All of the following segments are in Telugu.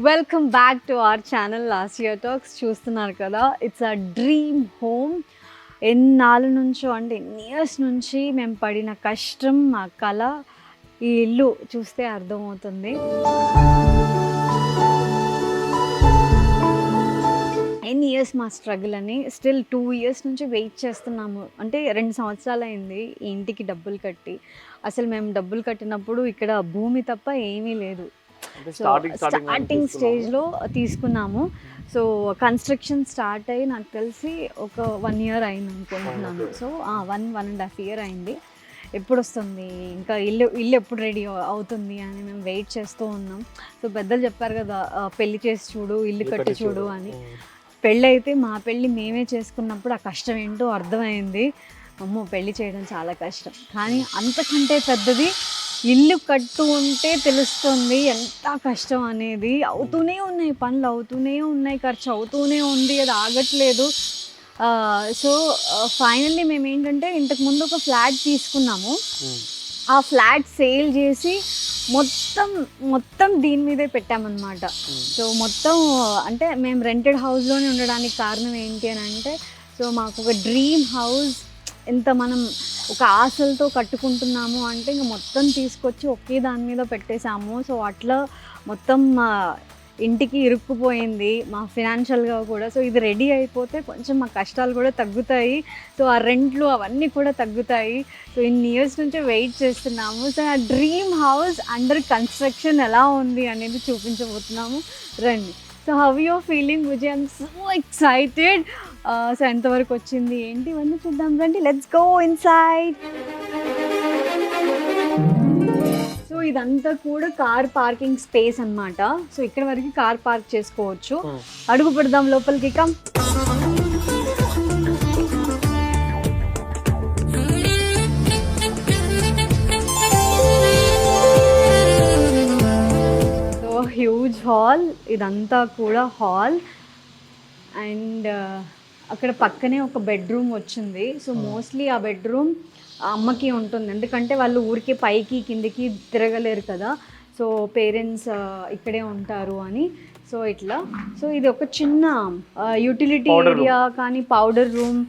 Welcome back to our channel last year talks. చూస్తున్నారు కదా, ఇట్స్ అ డ్రీమ్ హోమ్. ఎన్నాళ్ళ నుంచో అంటే ఎన్ని ఇయర్స్ నుంచి మేము పడిన కష్టం, మా కళ ఈ ఇల్లు చూస్తే అర్థమవుతుంది. ఎన్ని ఇయర్స్ మా స్ట్రగుల్ అని. స్టిల్ 2 years నుంచి వెయిట్ చేస్తున్నాము. అంటే 2 సంవత్సరాలు అయింది ఈ ఇంటికి డబ్బులు కట్టి. అసలు మేము డబ్బులు కట్టినప్పుడు ఇక్కడ భూమి తప్ప ఏమీ లేదు. స్టార్టింగ్ స్టేజ్లో తీసుకున్నాము. సో కన్స్ట్రక్షన్ స్టార్ట్ అయ్యి నాకు తెలిసి ఒక 1 year అయింది అనుకుంటున్నాను. సో 1.5 year అయింది. ఎప్పుడు వస్తుంది ఇంకా ఇల్లు ఎప్పుడు రెడీ అవుతుంది అని మేము వెయిట్ చేస్తూ ఉన్నాం. సో పెద్దలు చెప్పారు కదా, పెళ్లి చేసి చూడు, ఇల్లు కట్టి చూడు అని. పెళ్ళి అయితే మా పెళ్ళి మేమే చేసుకున్నప్పుడు ఆ కష్టం ఏంటో అర్థమైంది. అమ్మో, పెళ్ళి చేయడం చాలా కష్టం, కానీ అంతకంటే పెద్దది ఇల్లు కట్టు ఉంటే తెలుస్తుంది ఎంత కష్టం అనేది. అవుతూనే ఉన్నాయి పనులు, అవుతూనే ఉన్నాయి, ఖర్చు అవుతూనే ఉంది, అది ఆగట్లేదు. సో ఫైనల్లీ మేము ఏంటంటే ఇంతకుముందు ఒక ఫ్లాట్ తీసుకున్నాము. ఆ ఫ్లాట్ సేల్ చేసి మొత్తం దీని మీదే పెట్టామన్నమాట. సో మొత్తం అంటే మేము రెంటెడ్ హౌస్లోనే ఉండడానికి కారణం ఏంటి అని అంటే, సో మాకు ఒక డ్రీమ్ హౌస్, ఎంత మనం ఒక ఆశలతో కట్టుకుంటున్నాము అంటే ఇంకా మొత్తం తీసుకొచ్చి ఒకే దాని మీద పెట్టేశాము. సో అట్లా మొత్తం ఇంటికి ఇరుక్కుపోయింది మా ఫినాన్షియల్గా కూడా. సో ఇది రెడీ అయిపోతే కొంచెం మా కష్టాలు కూడా తగ్గుతాయి. సో ఆ రెంట్లు అవన్నీ కూడా తగ్గుతాయి. సో ఇన్ని ఇయర్స్ నుంచి వెయిట్ చేస్తున్నాము. సో ఆ డ్రీమ్ హౌస్ అండర్ కన్స్ట్రక్షన్ ఎలా ఉంది అనేది చూపించబోతున్నాము, రండి. So how your feeling Vijay? I'm so excited. So ఎంతవరకు వచ్చింది ఏంటి ఇవన్నీ చూద్దాం, రండి, లెట్స్ గో ఇన్సైడ్. సో ఇదంతా కూడా కార్ పార్కింగ్ స్పేస్ అన్నమాట. సో ఇక్కడ వరకు కార్ పార్క్ చేసుకోవచ్చు. అడుగు పెడదాం లోపలికి. కమ్. సో హ్యూజ్ హాల్, ఇదంతా కూడా హాల్. అండ్ అక్కడ పక్కనే ఒక బెడ్రూమ్ వచ్చింది. సో మోస్ట్లీ ఆ బెడ్రూమ్ అమ్మకి ఉంటుంది, ఎందుకంటే వాళ్ళు ఊరికే పైకి కిందికి తిరగలేరు కదా. సో పేరెంట్స్ ఇక్కడే ఉంటారు అని. సో ఇట్లా. సో ఇది ఒక చిన్న యూటిలిటీ ఏరియా కానీ, పౌడర్ రూమ్,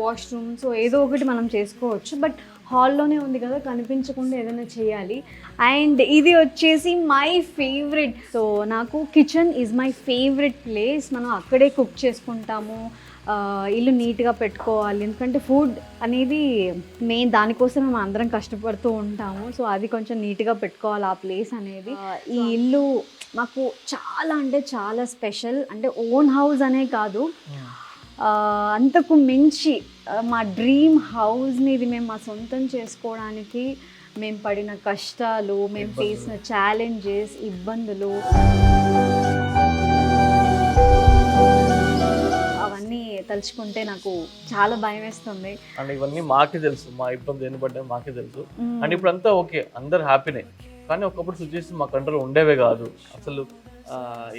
వాష్రూమ్, సో ఏదో ఒకటి మనం చేసుకోవచ్చు. బట్ హాల్లోనే ఉంది కదా, కనిపించకుండా ఏదైనా చేయాలి. అండ్ ఇది వచ్చేసి మై ఫేవరెట్. సో నాకు kitchen is my favourite place. మనం అక్కడే కుక్ చేసుకుంటాము, ఇల్లు నీట్గా పెట్టుకోవాలి, ఎందుకంటే ఫుడ్ అనేది మెయిన్, దానికోసం మేము అందరం కష్టపడుతూ ఉంటాము. సో అది కొంచెం నీట్గా పెట్టుకోవాలి ఆ ప్లేస్ అనేది. ఈ ఇల్లు మాకు చాలా అంటే చాలా స్పెషల్. అంటే ఓన్ హౌస్ అనే కాదు, అంతకు మించి మా డ్రీమ్ హౌస్ని ఇది మేము మా సొంతం చేసుకోవడానికి మేము పడిన కష్టాలు, మేము ఫేసిన ఛాలెంజెస్, ఇబ్బందులు, అవన్నీ తలుచుకుంటే నాకు చాలా భయం వేస్తుంది. అండ్ ఇవన్నీ మాకే తెలుసు, మా ఇబ్బంది దేని పడ్డా మాకే తెలుసు. అండ్ ఇప్పుడు అంతా ఓకే, అందరు హ్యాపీనే. కానీ ఒకప్పుడు సిచ్యువేషన్ మా కంట్రోల్ ఉండేవే కాదు, అసలు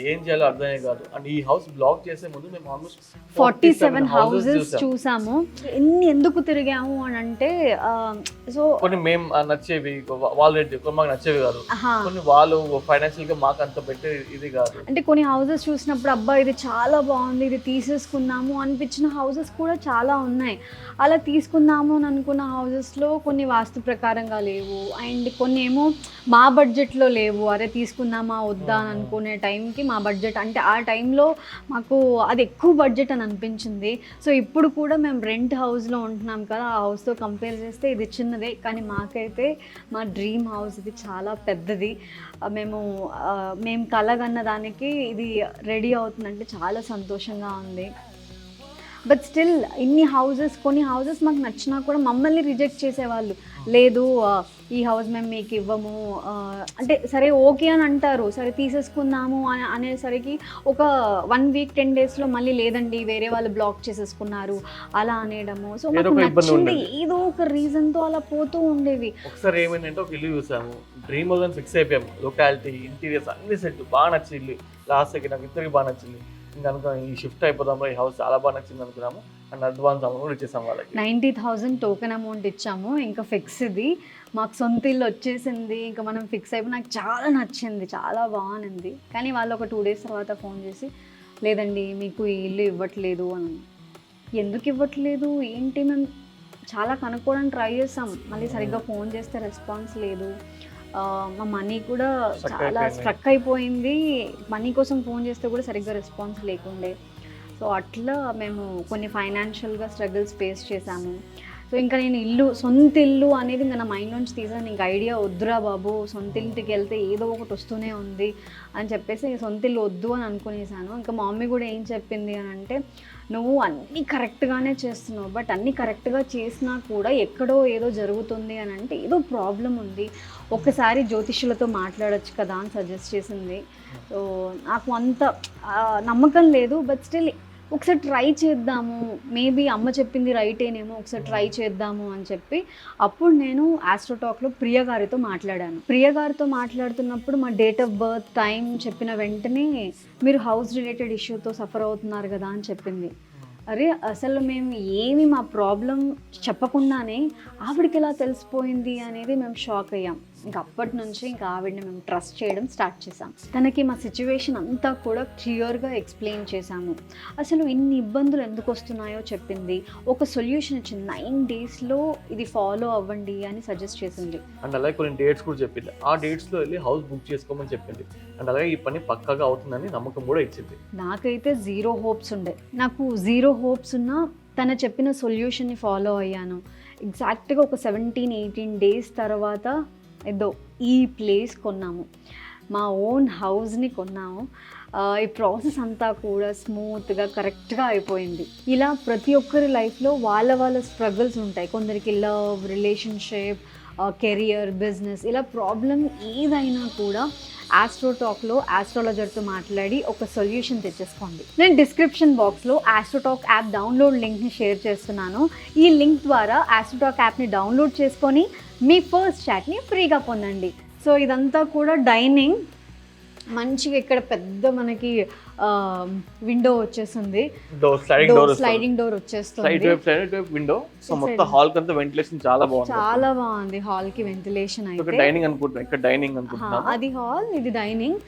ఏం చేయాలో అర్థమే కాదు. అండ్ ఈ హౌస్ బ్లాక్ చేసే ముందు మేము ఆల్మోస్ట్ 47 హౌసెస్ చూసాము. ఎందుకు తిరిగాము అని అంటే, సో కొన్ని మేము నచ్చేవి వాళ్ళు రేట్, కొన్ని మాకు నచ్చేవి కాదు, కొన్ని వాళ్ళు ఫైనాన్షియల్ గా మాకు అంత పెట్టే ఇది కాదు. అంటే కొన్ని హౌసెస్ చూసినప్పుడు అబ్బా ఇది చాలా బాగుంది, ఇది తీసేసుకుందాము అనిపించిన హౌసెస్ కూడా చాలా ఉన్నాయి. అలా తీసుకుందాము అని అనుకున్న హౌసెస్లో కొన్ని వాస్తు ప్రకారంగా లేవు, అండ్ కొన్ని ఏమో మా బడ్జెట్లో లేవు. అరే తీసుకుందామా వద్దా అని అనుకునే టైంకి మా బడ్జెట్, అంటే ఆ టైంలో మాకు అది ఎక్కువ బడ్జెట్ అని అనిపించింది. సో ఇప్పుడు కూడా మేము రెంట్ హౌస్లో ఉంటున్నాం కదా, ఆ హౌస్తో కంపేర్ చేస్తే ఇది చిన్నదే, కానీ మాకైతే మా డ్రీమ్ హౌస్ ఇది చాలా పెద్దది. మేము కలగన్న దానికి ఇది రెడీ అవుతుందంటే చాలా సంతోషంగా ఉంది. బట్ స్టిల్ కొన్ని హౌసెస్ మాకు నచ్చినా కూడా మమ్మల్ని రిజెక్ట్ చేసేవాళ్ళు. లేదు ఈ హౌస్ మేము మీకు ఇవ్వము అంటే, సరే ఓకే అని అంటారు, సరే తీసేసుకుందాము అని అనేసరికి ఒక 1 week 10 daysలో మళ్ళీ లేదండి వేరే వాళ్ళు బ్లాక్ చేసేసుకున్నారు అలా అనేయడము. సో మాకు నచ్చింది ఏదో ఒక రీజన్తో అలా పోతూ ఉండేవి. ఒకసారి ఏమైందంటే ఒక ఇల్లు చూసాము, డ్రీమ్ హౌస్ అని ఫిక్స్ అయిపోయాము. లొకాలిటీ, ఇంటీరియర్స్ అన్ని సెట్ బాగా నచ్చింది. లాస్ట్ నాకు ఇద్దరికి బాగా నచ్చింది. ఇంకా అనుకున్నాం ఈ షిఫ్ట్ అయిపోదాం, ఈ హౌస్ చాలా బాగా నచ్చింది అనుకున్నాము. అండ్ అడ్వాన్స్ అమౌంట్ కూడా ఇచ్చేసాం వాళ్ళకి. 90,000 టోకెన్ అమౌంట్ ఇచ్చాము, ఇంకా ఫిక్స్ ఇది మాకు సొంత ఇల్లు వచ్చేసింది, ఇంకా మనం ఫిక్స్ అయిపోయి నాకు చాలా నచ్చింది, చాలా బాగుంది. కానీ వాళ్ళు ఒక 2 days తర్వాత ఫోన్ చేసి లేదండి మీకు ఈ ఇల్లు ఇవ్వట్లేదు అని. ఎందుకు ఇవ్వట్లేదు ఏంటి, మేము చాలా కనుక్కోవడానికి ట్రై చేసాం, మళ్ళీ సరిగ్గా ఫోన్ చేస్తే రెస్పాన్స్ లేదు, మా మనీ కూడా చాలా స్ట్రక్ అయిపోయింది, మనీ కోసం ఫోన్ చేస్తే కూడా సరిగ్గా రెస్పాన్స్ లేకుండే. సో అట్లా మేము కొన్ని ఫైనాన్షియల్గా స్ట్రగుల్స్ ఫేస్ చేశాము. సో ఇంకా నేను సొంత ఇల్లు అనేది ఇంకా నా మైండ్ నుంచి తీసాను, ఇంక ఐడియా వద్దురా బాబు, సొంత ఇంటికి వెళ్తే ఏదో ఒకటి వస్తూనే ఉంది అని చెప్పేసి సొంత ఇల్లు వద్దు అని అనుకునేసాను. ఇంకా మా మమ్మీ కూడా ఏం చెప్పింది అని అంటే, నువ్వు అన్నీ కరెక్ట్గానే చేస్తున్నావు, బట్ అన్నీ కరెక్ట్గా చేసినా కూడా ఎక్కడో ఏదో జరుగుతుంది అని అంటే ఏదో ప్రాబ్లం ఉంది, ఒకసారి జ్యోతిష్యులతో మాట్లాడొచ్చు కదా అని సజెస్ట్ చేసింది. సో నాకు అంత నమ్మకం లేదు, బట్ స్టిల్ ఒకసారి ట్రై చేద్దాము, మేబీ అమ్మ చెప్పింది రైటేనేమో, ఒకసారి ట్రై చేద్దాము అని చెప్పి అప్పుడు నేను ఆస్ట్రోటాక్లో ప్రియ గారితో మాట్లాడాను. ప్రియ గారితో మాట్లాడుతున్నప్పుడు మా డేట్ ఆఫ్ బర్త్ టైం చెప్పిన వెంటనే మీరు హౌస్ రిలేటెడ్ ఇష్యూతో సఫర్ అవుతున్నారు కదా అని చెప్పింది. అరే అసలు మేము ఏమి మా ప్రాబ్లం చెప్పకుండానే ఆవిడకి ఎలా తెలిసిపోయింది అనేది మేము షాక్ అయ్యాం. ఇంకా అప్పటి నుంచి ఇంకా ఆవిడని మేము ట్రస్ట్ చేయడం స్టార్ట్ చేసాం. తనకి మా సిచ్యువేషన్ అంతా కూడా క్లియర్గా ఎక్స్ప్లెయిన్ చేశాము. అసలు ఇన్ని ఇబ్బందులు ఎందుకు వస్తున్నాయో చెప్పింది, ఒక సొల్యూషన్ ఇచ్చింది, 9 daysలో ఇది ఫాలో అవ్వండి అని సజెస్ట్ చేసింది. అండ్ అలాగే కొన్ని డేట్స్ కూడా చెప్పింది, ఆ డేట్స్లో వెళ్ళి హౌస్ బుక్ చేసుకోమని చెప్పింది. అండ్ అలాగే ఈ పని పక్కాగా అవుతుందని నమ్మకం కూడా ఇచ్చింది. నాకైతే 0 hopes ఉండే, నాకు 0 hopes ఉన్నా తను చెప్పిన సొల్యూషన్ని ఫాలో అయ్యాను. ఎగ్జాక్ట్గా ఒక 17-18 days తర్వాత ఏదో ఈ ప్లేస్ కొన్నాము, మా ఓన్ హౌస్ని కొన్నాము. ఈ ప్రాసెస్ అంతా కూడా స్మూత్గా కరెక్ట్గా అయిపోయింది. ఇలా ప్రతి ఒక్కరి లైఫ్లో వాళ్ళ స్ట్రగుల్స్ ఉంటాయి. కొందరికి లవ్, రిలేషన్షిప్, కెరియర్, బిజినెస్, ఇలా ప్రాబ్లం ఏదైనా కూడా ఆస్ట్రోటాక్లో ఆస్ట్రాలజర్తో మాట్లాడి ఒక సొల్యూషన్ తెచ్చేసుకోండి. నేను డిస్క్రిప్షన్ బాక్స్లో ఆస్ట్రోటాక్ యాప్ డౌన్లోడ్ లింక్ని షేర్ చేస్తున్నాను. ఈ లింక్ ద్వారా ఆస్ట్రోటాక్ యాప్ని డౌన్లోడ్ చేసుకొని మీ ఫస్ట్ చాట్ని ఫ్రీగా పొందండి. సో ఇదంతా కూడా డైనింగ్, మంచిగా ఇక్కడ పెద్ద మనకి విండో వచ్చేస్తుంది, స్లైడింగ్ డోర్ వచ్చేస్తుంది, విండో. సో మొత్తం హాల్ కంతా వెంటిలేషన్ చాలా బాగుంది. హాల్ కి వెంటిలేషన్ అయితే డైనింగ్ అనుకుంటున్నాం, ఇక్కడ డైనింగ్ అనుకుంటున్నాం, అది హాల్, ఇది డైనింగ్.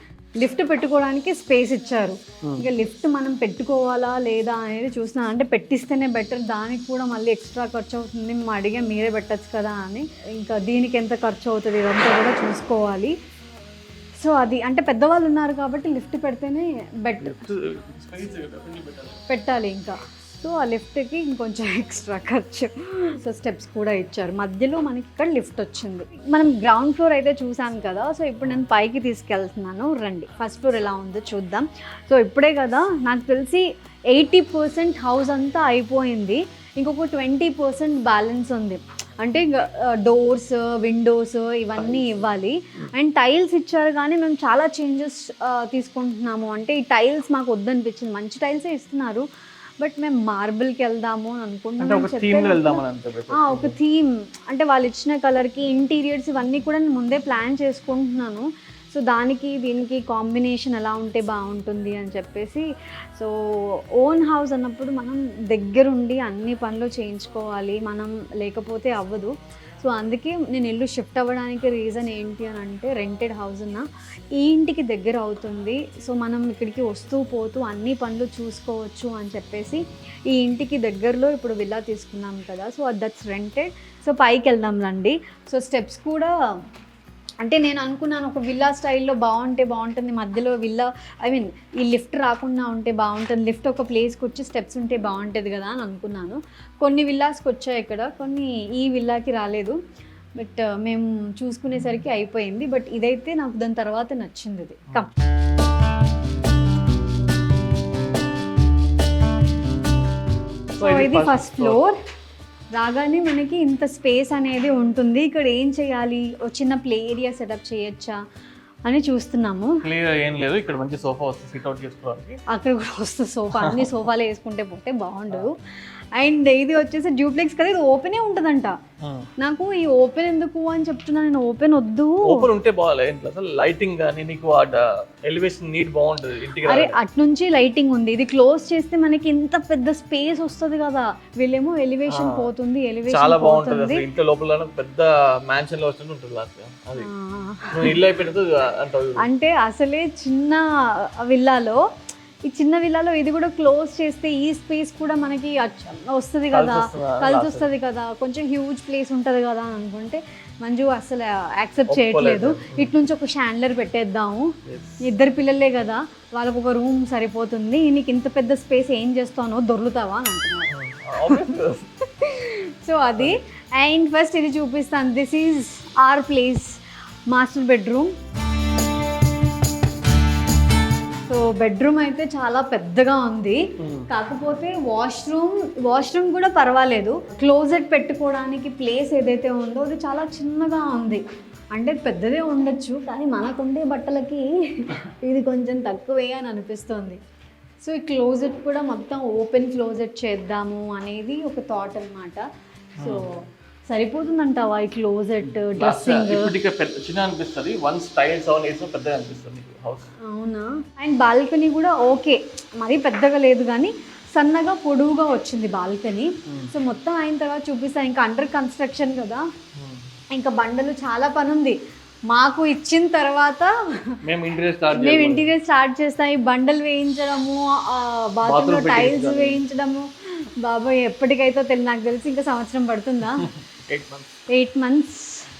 లిఫ్ట్ పెట్టుకోవడానికి స్పేస్ ఇచ్చారు. ఇక లిఫ్ట్ మనం పెట్టుకోవాలా లేదా అనేది చూస్తున్నాను, అంటే పెట్టిస్తేనే బెటర్, దానికి కూడా మళ్ళీ ఎక్స్ట్రా ఖర్చు అవుతుంది, మేము అడిగే మీరే పెట్టచ్చు కదా అని. ఇంకా దీనికి ఎంత ఖర్చు అవుతుంది ఇదంతా కూడా చూసుకోవాలి. సో అది అంటే పెద్దవాళ్ళు ఉన్నారు కాబట్టి లిఫ్ట్ పెడితేనే బెటర్, పెట్టాలి ఇంకా. సో ఆ లిఫ్ట్కి ఇంకొంచెం ఎక్స్ట్రా ఖర్చు. సో స్టెప్స్ కూడా ఇచ్చారు, మధ్యలో మనకి ఇక్కడ లిఫ్ట్ వచ్చింది. మనం గ్రౌండ్ ఫ్లోర్ అయితే చూసాం కదా, సో ఇప్పుడు నేను పైకి తీసుకెళ్తున్నాను, రండి ఫస్ట్ ఫ్లోర్ ఎలా ఉందో చూద్దాం. సో ఇప్పుడే కదా నాకు తెలిసి 80% హౌస్ అంతా అయిపోయింది, ఇంకొక 20% బ్యాలెన్స్ ఉంది. అంటే డోర్స్, విండోస్ ఇవన్నీ ఇవ్వాలి. అండ్ టైల్స్ ఇచ్చారు కానీ మేము చాలా చేంజెస్ తీసుకుంటున్నాము. అంటే ఈ టైల్స్ మాకు వద్దనిపించింది, మంచి టైల్సే ఇస్తున్నారు, బట్ మేము మార్బుల్కి వెళ్దాము అని అనుకుంటున్నాం. ఒక థీమ్ అంటే వాళ్ళు ఇచ్చిన కలర్కి ఇంటీరియర్స్ ఇవన్నీ కూడా నేను ముందే ప్లాన్ చేసుకుంటున్నాను. సో దానికి దీనికి కాంబినేషన్ ఎలా ఉంటే బాగుంటుంది అని చెప్పేసి. సో ఓన్ హౌస్ అన్నప్పుడు మనం దగ్గరుండి అన్ని పనులు చేయించుకోవాలి, మనం లేకపోతే అవ్వదు. సో అందుకే నేను ఇల్లు షిఫ్ట్ అవ్వడానికి రీజన్ ఏంటి అని అంటే, రెంటెడ్ హౌస్ ఉన్న ఈ ఇంటికి దగ్గర అవుతుంది, సో మనం ఇక్కడికి వస్తూ పోతూ అన్ని పనులు చూసుకోవచ్చు అని చెప్పేసి ఈ ఇంటికి దగ్గరలో ఇప్పుడు విల్లా తీసుకున్నాం కదా. So that's rented. సో పైకి వెళ్దాం రండి. సో స్టెప్స్ కూడా అంటే నేను అనుకున్నాను ఒక విల్లా స్టైల్లో బాగుంటుంది, మధ్యలో విల్లా ఈ లిఫ్ట్ రాకుండా ఉంటే బాగుంటుంది, లిఫ్ట్ ఒక ప్లేస్కి వచ్చి స్టెప్స్ ఉంటే బాగుంటుంది కదా అని అనుకున్నాను. కొన్ని విల్లాస్కి వచ్చాయి ఇక్కడ, కొన్ని ఈ విల్లాకి రాలేదు, బట్ మేము చూసుకునేసరికి అయిపోయింది. బట్ ఇదైతే నాకు దాని తర్వాత నచ్చింది. ఇది కమ్. సో ఇది ఫస్ట్ ఫ్లోర్. రాగానే మనకి ఇంత స్పేస్ అనేది ఉంటుంది. ఇక్కడ ఏం చేయాలి, ఒక చిన్న ప్లే ఏరియా సెటప్ చేయొచ్చా అని చూస్తున్నాము. ఏం లేదు, ఇక్కడ మంచి సోఫా వస్తుంది సిట్ అవుట్ చేసుకోవడానికి, అక్కడ కూడా వస్తుంది సోఫా. అన్ని సోఫాలు వేసుకుంటే పోతే బాగుండదు. అండ్ ఇది వచ్చేసి డ్యూప్లెక్స్ కదా, ఇది ఓపెనే ఉంటుందంట. నాకు ఈ ఓపెన్ ఎందుకు అని చెప్తున్నా, నేను ఓపెన్ వద్దు. ఓపెన్ ఉంటే బాగాలే ఇంట్లో, అసలు లైటింగ్ కానీ నీకు ఎలివేషన్ నీట్ బాగుంటుంది ఇంటికి. అరే అట్నుంచి లైటింగ్ ఉంది, ఇది క్లోజ్ చేస్తే మనకి ఇంత పెద్ద స్పేస్ వస్తుంది కదా. వీళ్ళేమో ఎలివేషన్ పోతుంది, చాలా ఎలివేషన్ బాగుంటుంది పోతుంది. అసలు ఇంట్లో లోపల పెద్ద మ్యాన్షన్ లో వచ్చినట్టు ఉంటుంది లాస్ట్ అది. నువ్వు ఇల్లు అయిపోయినట్టు అంటావు. అంటే అసలే చిన్న విల్లాలో, ఈ చిన్న విల్లాలో ఇది కూడా క్లోజ్ చేస్తే ఈ స్పేస్ కూడా మనకి వస్తుంది కదా, కలిసి వస్తుంది కదా, కొంచెం హ్యూజ్ ప్లేస్ ఉంటుంది కదా అని అనుకుంటే మంజు అసలు యాక్సెప్ట్ చేయట్లేదు. ఇటు నుంచి ఒక షాండ్లర్ పెట్టేద్దాము, ఇద్దరు పిల్లలే కదా, వాళ్ళకు ఒక రూమ్ సరిపోతుంది, నీకు ఇంత పెద్ద స్పేస్ ఏం చేస్తానో దొర్లుతావా అని అంటున్నారు. సో అది. అండ్ ఫస్ట్ ఇది చూపిస్తాను, this is our place, master bedroom. So bedroom అయితే చాలా పెద్దగా ఉంది, కాకపోతే వాష్రూమ్ కూడా పర్వాలేదు. క్లోజెట్ పెట్టుకోవడానికి ప్లేస్ ఏదైతే ఉందో అది చాలా చిన్నగా ఉంది. అంటే పెద్దదే ఉండొచ్చు, కానీ మనకుండే బట్టలకి ఇది కొంచెం తక్కువే అని అనిపిస్తుంది. సో ఈ క్లోజెట్ కూడా మొత్తం ఓపెన్ క్లోజెట్ చేద్దాము అనేది ఒక థాట్ అన్నమాట. సో సరిపోతుందంటావా ఈ క్లోజెట్, డ్రెస్సింగ్? చిన్న అనిపిస్తుంది, వన్ స్టైల్ 7 8 పెద్దగా అనిపిస్తుంది హౌస్. అవునా? అండ్ బాల్కనీ కూడా ఓకే, మరీ పెద్దగా లేదు కానీ సన్నగా పొడవుగా వచ్చింది బాల్కనీ. సో మొత్తం అయిన తర్వాత చూపిస్తా. ఇంకా అండర్ కన్స్ట్రక్షన్ కదా, ఇంకా బండలు చాలా పని ఉంది. మాకు ఇచ్చిన తర్వాత మేము ఇంటీరియర్ స్టార్ట్ చేస్తాం. ఈ బండలు వేయించడము, బాత్రూంలో టైల్స్ వేయించడము, బాబాయ్ ఎప్పటికైతే నాకు తెలిసి ఇంకా సంవత్సరం పడుతుందా? 8 months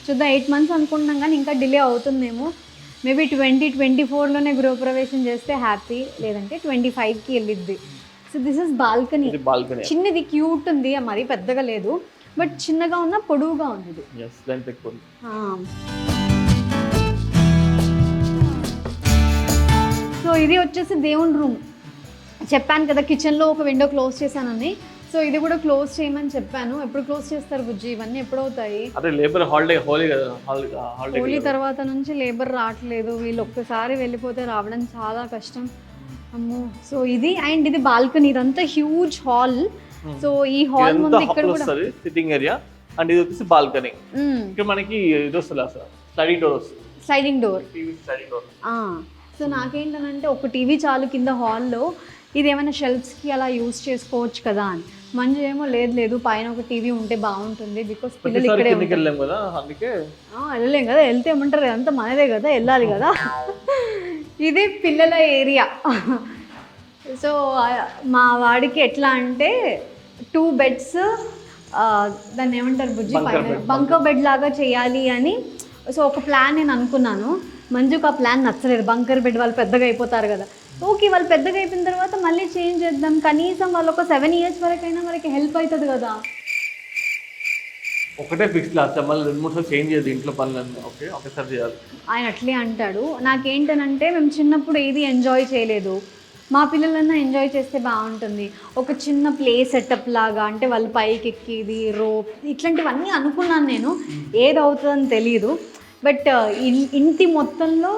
చూద్దాం. 8 months అనుకుంటున్నాం కానీ ఇంకా డిలే అవుతుందేమో. మేబీ 2024లోనే గృహప్రవేశం చేస్తే హ్యాపీ, లేదంటే 25కి వెళ్ళిద్ది. So this is balcony. చిన్నది క్యూట్ ఉంది, మరీ పెద్దగా లేదు, బట్ చిన్నగా ఉన్న పొడవుగా ఉంది. సో ఇది వచ్చేసి దేవుని రూమ్. చెప్పాను కదా కిచెన్లో ఒక విండో క్లోజ్ చేశానని. సో ఇది కూడా క్లోజ్ చేయమని చెప్పాను. ఎప్పుడు క్లోజ్ చేస్తారు బుజ్జి? ఇవన్నీ ఎప్పుడు అవుతాయి? అదే లేబర్ హాలిడే, హోలీ తర్వాత నుంచి లేబర్ రావట్లేదు. వీళ్ళు ఒక్కసారి వెళ్ళిపోతే రావడం చాలా కష్టం. అమ్మో. సో ఇది అండ్ ఇది బాల్కనీ, ఇదంతా హ్యూజ్ హాల్. సో ఈ హాల్ ముందు ఇక్కడ కూడా సిట్టింగ్ ఏరియా అండ్ ఇది వచ్చేసి బాల్కనీ. ఇక్కడ మనకి ఇది వస్తుంది అసలు స్లైడింగ్ డోర్ వస్తుంది. Sliding door. సో నాకేంటనంటే ఒక టీవీ చాలు కింద హాల్లో, ఇది ఏమైనా షెల్ఫ్స్కి అలా యూజ్ చేసుకోవచ్చు కదా అని. మంజు ఏమో లేదు పైన ఒక టీవీ ఉంటే బాగుంటుంది, బికాస్ పిల్లలు ఇక్కడే వెళ్ళలేం కదా, వెళ్తే ఏమంటారు అంతా మనదే కదా, వెళ్ళాలి కదా. ఇది పిల్లల ఏరియా. సో మా వాడికి ఎట్లా అంటే 2 beds, దాన్ని ఏమంటారు బుజ్జి, పైన బంకర్ బెడ్ లాగా చేయాలి అని. సో ఒక ప్లాన్ నేను అనుకున్నాను. మంజుకు ఆ ప్లాన్ నచ్చలేదు. బంకర్ బెడ్ వాళ్ళు పెద్దగా అయిపోతారు కదా. ఓకే, వాళ్ళు పెద్దగా అయిపోయిన తర్వాత మళ్ళీ చేంజ్ చేద్దాం, కనీసం వాళ్ళు ఒక 7 years వరకైనా మనకి హెల్ప్ అవుతుంది కదా. ఒకటే ఫిక్స్ లాస్ట్ మళ్ళీ 2-3 సార్లు చేంజ్ చేయదు ఇంట్లో పనులన్నీ. ఓకే ఒకసారి చేయాలి ఆయన అట్లే అంటాడు. నాకేంటనంటే మేము చిన్నప్పుడు ఏది ఎంజాయ్ చేయలేదు, మా పిల్లలన్నా ఎంజాయ్ చేస్తే బాగుంటుంది. ఒక చిన్న ప్లే సెటప్ లాగా, అంటే వాళ్ళు పైకి ఎక్కేది, రోప్, ఇట్లాంటివన్నీ అనుకున్నాను నేను. ఏది అవుతుందని తెలియదు, బట్ ఇంటి మొత్తంలో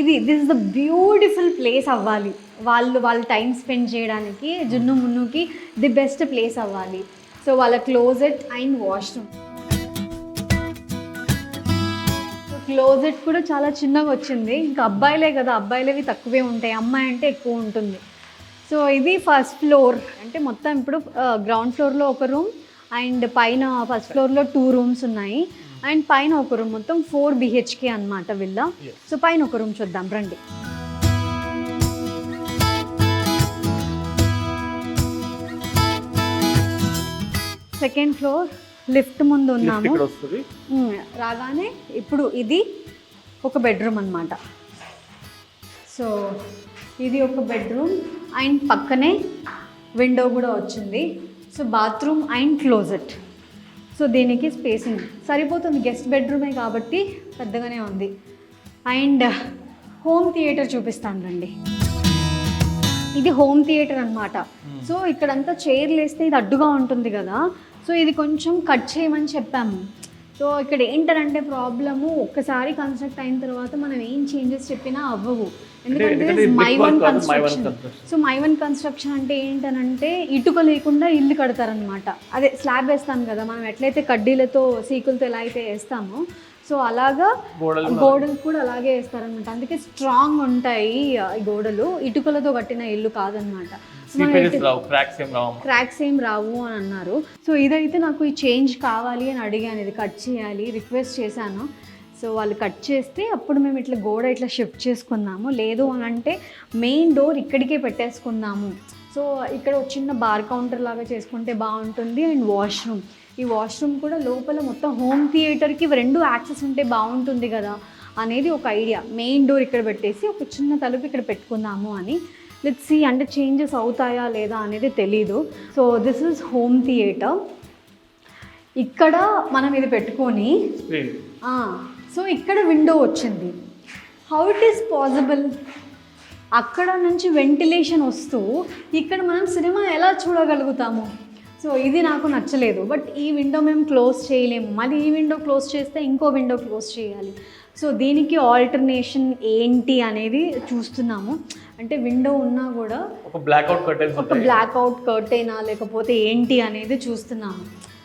this is the beautiful place అవ్వాలి. వాళ్ళ టైం స్పెండ్ చేయడానికి జున్ను మున్నుకి ది బెస్ట్ ప్లేస్ అవ్వాలి. సో వాళ్ళ క్లోజెట్ అండ్ వాష్రూమ్. క్లోజెట్ కూడా చాలా చిన్నగా వచ్చింది. ఇంకా అబ్బాయిలే కదా, అబ్బాయిలవి తక్కువే ఉంటాయి, అమ్మాయి అంటే ఎక్కువ ఉంటుంది. సో ఇది ఫస్ట్ ఫ్లోర్. అంటే మొత్తం ఇప్పుడు గ్రౌండ్ ఫ్లోర్లో ఒక రూమ్ అండ్ పైన ఫస్ట్ ఫ్లోర్లో 2 rooms ఉన్నాయి అండ్ పైన ఒక రూమ్, మొత్తం 4 BHK అన్నమాట విల్లా. సో పైన ఒక రూమ్ చూద్దాం రండి. సెకండ్ ఫ్లోర్, లిఫ్ట్ ముందు ఉన్నాము. రాగానే ఇప్పుడు ఇది ఒక బెడ్రూమ్ అన్నమాట. సో ఇది ఒక బెడ్రూమ్ అండ్ పక్కనే విండో కూడా వచ్చింది. So bathroom and closet. So దీనికి స్పేసింగ్ సరిపోతుంది, గెస్ట్ బెడ్రూమే కాబట్టి పెద్దగానే ఉంది. అండ్ హోమ్ థియేటర్ చూపిస్తాను రండి. ఇది హోమ్ థియేటర్ అన్నమాట. సో ఇక్కడంతా చైర్లు వేస్తే ఇది అడ్డుగా ఉంటుంది కదా, సో ఇది కొంచెం కట్ చేయమని చెప్పాము. సో ఇక్కడ ఏంటంటే ప్రాబ్లము ఒక్కసారి కన్స్ట్రక్ట్ అయిన తర్వాత మనం ఏం చేంజెస్ చెప్పినా అవ్వవు, ఎందుకంటే my one construction. So my one construction అంటే ఏంటనంటే ఇటుక లేకుండా ఇల్లు కడతారనమాట. అదే స్లాబ్ వేస్తాం కదా మనం, ఎట్లయితే కడ్డీలతో సీకులతో ఎలా అయితే వేస్తామో సో అలాగా గోడలు కూడా అలాగే వేస్తారనమాట. అందుకే స్ట్రాంగ్ ఉంటాయి ఈ గోడలు, ఇటుకలతో కట్టిన ఇల్లు కాదనమాట. క్రాక్స్ ఏం రావు అని అన్నారు. సో ఇదైతే నాకు ఈ చేంజ్ కావాలి అని అడిగాను, ఇది కట్ చేయాలి రిక్వెస్ట్ చేశాను. సో వాళ్ళు కట్ చేస్తే అప్పుడు మేము ఇట్లా గోడ ఇట్లా షిఫ్ట్ చేసుకున్నాము. లేదు అని అంటే మెయిన్ డోర్ ఇక్కడికే పెట్టేసుకుందాము. సో ఇక్కడ ఒక చిన్న బార్ కౌంటర్ లాగా చేసుకుంటే బాగుంటుంది. అండ్ వాష్రూమ్, ఈ వాష్రూమ్ కూడా లోపల మొత్తం హోమ్ థియేటర్కి రెండు యాక్సెస్ ఉంటే బాగుంటుంది కదా అనేది ఒక ఐడియా. మెయిన్ డోర్ ఇక్కడ పెట్టేసి ఒక చిన్న తలుపు ఇక్కడ పెట్టుకుందాము అని. లెట్స్ సీ అంటే చేంజెస్ అవుతాయా లేదా అనేది తెలీదు. So this is home theatre. ఇక్కడ మనం ఇది పెట్టుకొని సో ఇక్కడ విండో వచ్చింది. How it is possible? అక్కడ నుంచి వెంటిలేషన్ వస్తూ ఇక్కడ మనం సినిమా ఎలా చూడగలుగుతాము? సో ఇది నాకు నచ్చలేదు. బట్ ఈ విండో మేము క్లోజ్ చేయలేము, మళ్ళీ ఈ విండో క్లోజ్ చేస్తే ఇంకో విండో క్లోజ్ చేయాలి. సో దీనికి ఆల్టర్నేషన్ ఏంటి అనేది చూస్తున్నాము. అంటే విండో ఉన్నా కూడా ఒక బ్లాక్అవుట్ కర్టెనా లేకపోతే ఏంటి అనేది చూస్తున్నాము.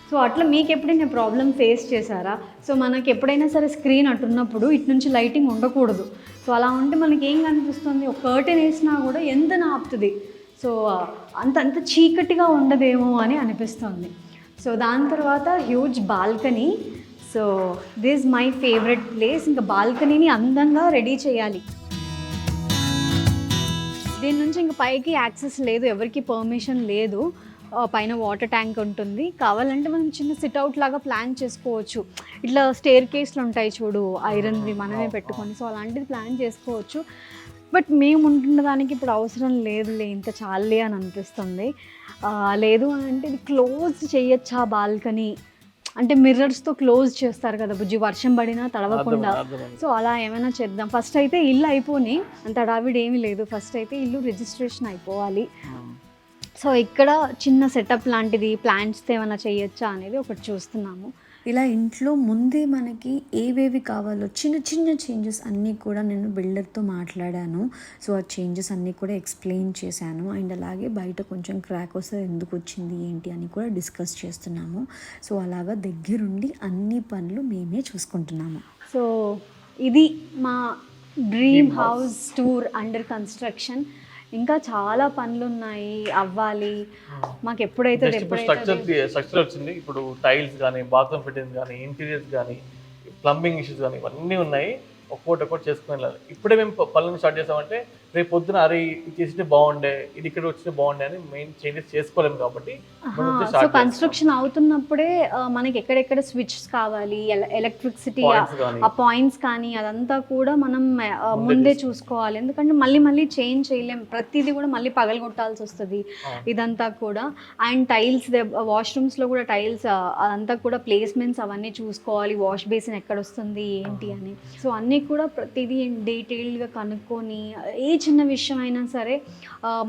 సో అట్లా మీకు ఎప్పుడైనా ప్రాబ్లం ఫేస్ చేశారా? సో మనకి ఎప్పుడైనా సరే స్క్రీన్ అటున్నప్పుడు ఇటు నుంచి లైటింగ్ ఉండకూడదు. సో అలా ఉంటే మనకి ఏం కనిపిస్తుంది, ఒక కర్టెన్ వేసినా కూడా ఎంత ఆపుతుంది. సో అంత చీకటిగా ఉండదేమో అని అనిపిస్తుంది. సో దాని తర్వాత huge balcony. So this my favourite place. ఇంకా బాల్కనీని అందంగా రెడీ చేయాలి. దీని నుంచి ఇంకా పైకి యాక్సెస్ లేదు, ఎవరికి పర్మిషన్ లేదు. పైన వాటర్ ట్యాంక్ ఉంటుంది. కావాలంటే మనం చిన్న సిట్అవుట్ లాగా ప్లాన్ చేసుకోవచ్చు. ఇట్లా స్టేర్ కేస్లు ఉంటాయి చూడు, ఐరన్వి మనమే పెట్టుకొని, సో అలాంటిది ప్లాన్ చేసుకోవచ్చు. బట్ మేము ఉంటున్న దానికి ఇప్పుడు అవసరం లేదులే, ఇంత చాలే అని అనిపిస్తుంది. లేదు అని అంటే ఇది క్లోజ్ చేయొచ్చా బాల్కనీ అంటే మిర్రర్స్తో క్లోజ్ చేస్తారు కదా బుజ్జి, వర్షం పడినా తడవకుండా. సో అలా ఏమైనా చేద్దాం. ఫస్ట్ అయితే ఇల్లు అయిపోయి, అంత హడావిడి ఏమీ లేదు. ఫస్ట్ అయితే ఇల్లు రిజిస్ట్రేషన్ అయిపోవాలి. సో ఇక్కడ చిన్న సెటప్ లాంటిది ప్లాంట్స్తో ఏమైనా చేయొచ్చా అనేది ఒకటి చూస్తున్నాము. ఇలా ఇంట్లో ముందే మనకి ఏవేవి కావాలో చిన్న చిన్న చేంజెస్ అన్నీ కూడా నేను బిల్డర్తో మాట్లాడాను. సో ఆ చేంజెస్ అన్నీ కూడా ఎక్స్ప్లెయిన్ చేశాను. అండ్ అలాగే బయట కొంచెం క్రాక్ వస్తే ఎందుకు వచ్చింది ఏంటి అని కూడా డిస్కస్ చేస్తున్నాము. సో అలాగా దగ్గరుండి అన్ని పనులు మేమే చూసుకుంటున్నాము. సో ఇది మా dream house tour under construction. ఇంకా చాలా పనులు ఉన్నాయి, అవ్వాలి. మాకు ఎప్పుడైతే స్ట్రక్చర్ వచ్చింది. ఇప్పుడు టైల్స్ కానీ, బాత్రూమ్ ఫిట్టింగ్స్ కానీ, ఇంటీరియర్స్ కానీ, ప్లంబింగ్ ఇష్యూస్ కానీ ఇవన్నీ ఉన్నాయి. ఒక్కొక్కటి చేసుకుని వెళ్ళాలి. ఇప్పుడే మేము పనులను స్టార్ట్ చేసామంటే రేపు పొద్దున అరే ఇది చేస్తే బాగుండే, ఇది ఇక్కడ వచ్చితే బాగుండే అని మెయిన్ చేంజెస్ చేసుకోలేము. కాబట్టి సో కన్స్ట్రక్షన్ అవుతున్నప్పుడే మనకి ఎక్కడెక్కడ స్విచ్స్ కావాలి, ఎలక్ట్రిసిటీ ఆ పాయింట్స్ కానీ అదంతా కూడా మనం ముందే చూసుకోవాలి. ఎందుకంటే మళ్ళీ చేంజ్ చేయలేము, ప్రతిదీ కూడా మళ్ళీ పగలగొట్టాల్సి వస్తుంది ఇదంతా కూడా. అండ్ టైల్స్, వాష్రూమ్స్లో కూడా టైల్స్ అదంతా కూడా ప్లేస్మెంట్స్ అవన్నీ చూసుకోవాలి, వాష్ బేసిన్ ఎక్కడ వస్తుంది ఏంటి అని. సో అన్నీ కూడా ప్రతిదీ డీటెయిల్డ్గా కనుక్కొని ఏ చిన్న విషయం అయినా సరే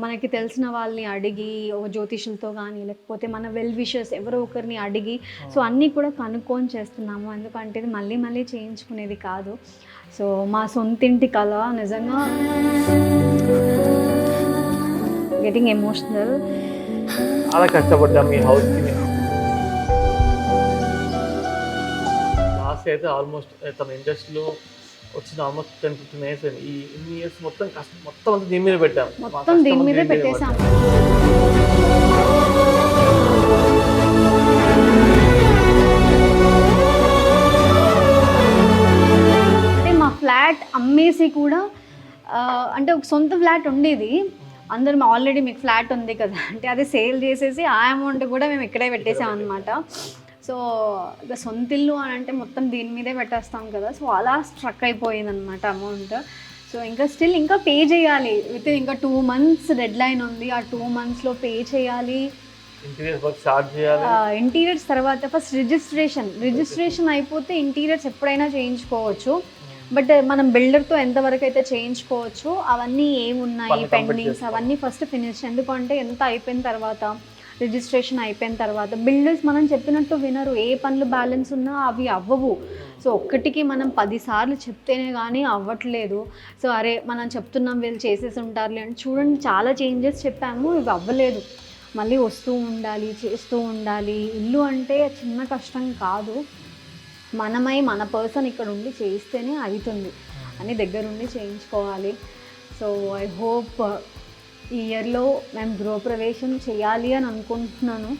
మనకి తెలిసిన వాళ్ళని అడిగి, ఒక జ్యోతిషులతో కానీ లేకపోతే మన వెల్ విషర్స్ ఎవరో ఒకరిని అడిగి సో అన్నీ కూడా కనుక్కొని చేస్తున్నాము. ఎందుకంటే ఇది మళ్ళీ చేయించుకునేది కాదు. సో మా సొంతింటి కళ నిజంగా గెటింగ్ ఎమోషనల్. చాలా కష్టపడ్డాం ఈ హౌస్కి. లాస్ట్ అయితే ఆల్మోస్ట్ తన ఇండస్ట్రీలో వచ్చిన ఆల్మోస్ట్ 10-15 years ఈ ఇన్ని ఇయర్స్ మొత్తం కష్టం మొత్తం అంతా దీని మీద పెట్టాము. మొత్తం దీని మీదే పెట్టేసాము. అంటే మా ఫ్లాట్ అమ్మేసి కూడా అంటే ఒక సొంత ఫ్లాట్ ఉండేది. అందరం ఆల్రెడీ మీకు ఫ్లాట్ ఉంది కదా అంటే అది సేల్ చేసేసి ఆ అమౌంట్ కూడా మేము ఇక్కడే పెట్టేసాం అనమాట. సో ఇక సొంత ఇల్లు అని అంటే మొత్తం దీని మీదే పెట్టేస్తాం కదా. సో అలా స్ట్రక్ అయిపోయింది అనమాట అమౌంట్. సో ఇంకా స్టిల్ ఇంకా పే చేయాలి. విత్ ఇంకా 2 months డెడ్ లైన్ ఉంది. ఆ 2 monthsలో పే చేయాలి. ఇంటీరియర్స్ తర్వాత ఫస్ట్ రిజిస్ట్రేషన్ అయిపోతే ఇంటీరియర్స్ ఎప్పుడైనా చేయించుకోవచ్చు. బట్ మనం బిల్డర్తో ఎంతవరకు అయితే చేయించుకోవచ్చు అవన్నీ ఏమున్నాయి పెండింగ్స్ అవన్నీ ఫస్ట్ ఫినిష్. ఎందుకంటే ఎంత అయిపోయిన తర్వాత రిజిస్ట్రేషన్ అయిపోయిన తర్వాత బిల్డర్స్ మనం చెప్పినట్టు వినరు, ఏ పనులు బ్యాలెన్స్ ఉన్నా అవి అవ్వవు. సో ఒక్కటికి మనం 10 సార్లు చెప్తేనే కానీ అవ్వట్లేదు. సో అరే మనం చెప్తున్నాం వీళ్ళు చేసేసి ఉంటారులే అని చూడండి, చాలా చేంజెస్ చెప్పాము, ఇవి అవ్వలేదు. మళ్ళీ వస్తూ ఉండాలి, చేస్తూ ఉండాలి. ఇల్లు అంటే చిన్న కష్టం కాదు, మన పర్సన్ ఇక్కడ ఉండి చేస్తేనే అవుతుంది అని దగ్గరుండి చేయించుకోవాలి. సో ఐ హోప్ ఈ ఇయర్లో మేము గృహప్రవేశం చేయాలి అని అనుకుంటున్నాను.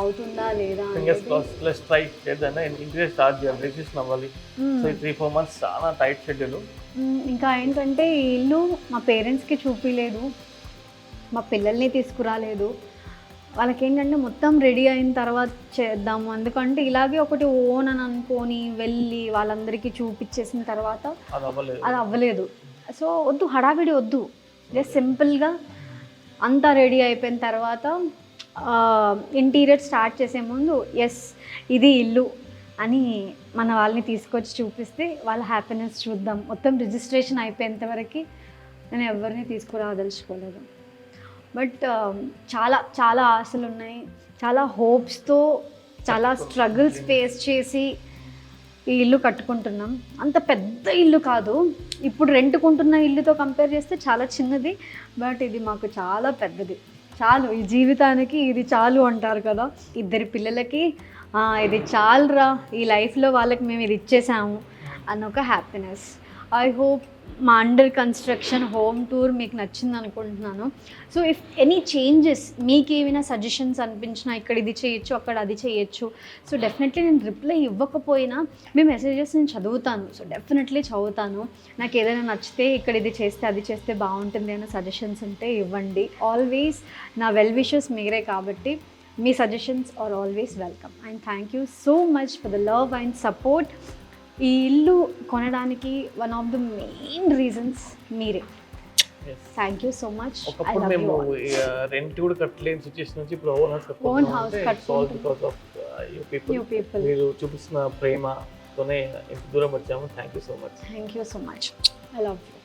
అవుతుందా లేదా ప్లస్ ట్రై ఏదైనా ఇంటికి స్టార్ట్ చేయాలి, రిజిస్ట్రేషన్ అవ్వాలి. సో 3-4 మంత్స్ చాలా టైట్ షెడ్యూల్. ఇంకా ఏంటంటే ఈ ఇల్లు మా పేరెంట్స్కి చూపించలేదు, మా పిల్లల్ని తీసుకురాలేదు. వాళ్ళకి ఏంటంటే మొత్తం రెడీ అయిన తర్వాత చేద్దాము, ఎందుకంటే ఇలాగే ఒకటి ఓన్ అని అనుకొని వెళ్ళి వాళ్ళందరికీ చూపించేసిన తర్వాత అది అవ్వలేదు. సో వద్దు, హడావిడి వద్దు, జస్ట్ సింపుల్గా అంతా రెడీ అయిపోయిన తర్వాత ఇంటీరియర్ స్టార్ట్ చేసే ముందు ఎస్ ఇది ఇల్లు అని మన వాళ్ళని తీసుకొచ్చి చూపిస్తే వాళ్ళ హ్యాపీనెస్ చూద్దాం. మొత్తం రిజిస్ట్రేషన్ అయిపోయేంత వరకు నేను ఎవరిని తీసుకురాదలుచుకోలేదు. బట్ చాలా చాలా ఆశలు ఉన్నాయి, చాలా హోప్స్తో, చాలా స్ట్రగుల్స్ ఫేస్ చేసి ఈ ఇల్లు కట్టుకుంటున్నాం. అంత పెద్ద ఇల్లు కాదు, ఇప్పుడు రెంట్కుంటున్న ఇల్లుతో కంపేర్ చేస్తే చాలా చిన్నది, బట్ ఇది మాకు చాలా పెద్దది. చాలు, ఈ జీవితానికి ఇది చాలు అంటారు కదా, 2 పిల్లలకి ఇది చాలురా, ఈ లైఫ్లో వాళ్ళకి మేము ఇది ఇచ్చేసాము అన్న ఒక హ్యాపీనెస్. ఐ హోప్ మా అండర్ కన్స్ట్రక్షన్ హోమ్ టూర్ మీకు నచ్చింది అనుకుంటున్నాను. సో ఇఫ్ ఎనీ చేంజెస్ మీకు ఏమైనా సజెషన్స్ అనిపించినా, ఇక్కడ ఇది చేయొచ్చు, అక్కడ అది చేయొచ్చు, సో డెఫినెట్లీ నేను రిప్లై ఇవ్వకపోయినా మీ మెసేజెస్ నేను చదువుతాను. సో డెఫినెట్లీ చదువుతాను. నాకు ఏదైనా నచ్చితే ఇక్కడ ఇది చేస్తే అది చేస్తే బాగుంటుంది అన్న సజెషన్స్ ఉంటే ఇవ్వండి. ఆల్వేస్ నా వెల్ విషెస్ మీరే కాబట్టి మీ suggestions are always welcome. And thank you so much for the love and support. ఈ ఇల్లు కొనడానికి one of the main reasons మీరే. Thank you so much. ఒకప్పుడు మేము రెంట్ కూడా కట్టలేని సిచ్యుయేషన్ నుంచి ఇప్పుడు ఓన్ హౌస్ మీరు చూపిస్తున్న ప్రేమతోనే ఇంత దూరం వచ్చాము. Thank you so much. Thank you so much. I love you.